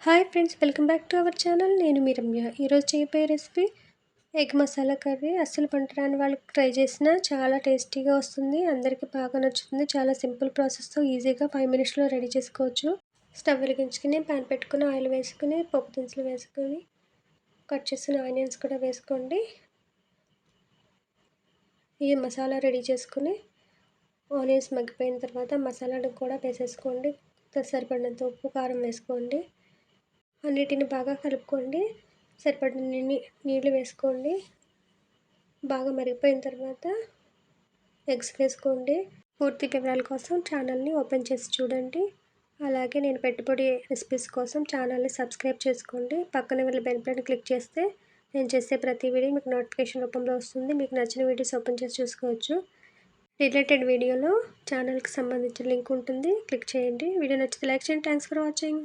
Hi friends, welcome back to our channel. నేను మీ రమ్య. ఈరోజు చేయబోయే రెసిపీ ఎగ్ మసాలా కర్రీ. అస్సలు వంట రాని వాళ్ళకి ట్రై చేసినా చాలా టేస్టీగా వస్తుంది, అందరికీ బాగా నచ్చుతుంది. చాలా సింపుల్ ప్రాసెస్తో ఈజీగా 5 మినిట్స్లో రెడీ చేసుకోవచ్చు. స్టవ్ వెలిగించుకుని ప్యాన్ పెట్టుకుని ఆయిల్ వేసుకుని పోపు దినుసులు వేసుకొని కట్ చేసిన ఆనియన్స్ కూడా వేసుకోండి. ఈ మసాలా రెడీ చేసుకుని ఆనియన్స్ మగ్గిపోయిన తర్వాత మసాలాను కూడా వేసేసుకోండి. సరిపడినంత ఉప్పు కారం వేసుకోండి. అన్నిటిని బాగా కలుపుకోండి. సరిపడినన్ని నీళ్ళు వేసుకోండి. బాగా మరిగిపోయిన తర్వాత ఎగ్స్ వేసుకోండి. పూర్తి వివరాల కోసం ఛానల్ని ఓపెన్ చేసి చూడండి. అలాగే నేను పెట్టుబడి రెసిపీస్ కోసం ఛానల్ని సబ్స్క్రైబ్ చేసుకోండి. పక్కనే వెళ్ళి బెల్ బటన్ క్లిక్ చేస్తే నేను చేసే ప్రతి వీడియో మీకు నోటిఫికేషన్ రూపంలో వస్తుంది. మీకు నచ్చిన వీడియోస్ ఓపెన్ చేసి చూసుకోవచ్చు. రిలేటెడ్ వీడియోలో ఛానల్కి సంబంధించిన లింక్ ఉంటుంది, క్లిక్ చేయండి. వీడియో నచ్చితే లైక్ చేయండి. Thanks for watching.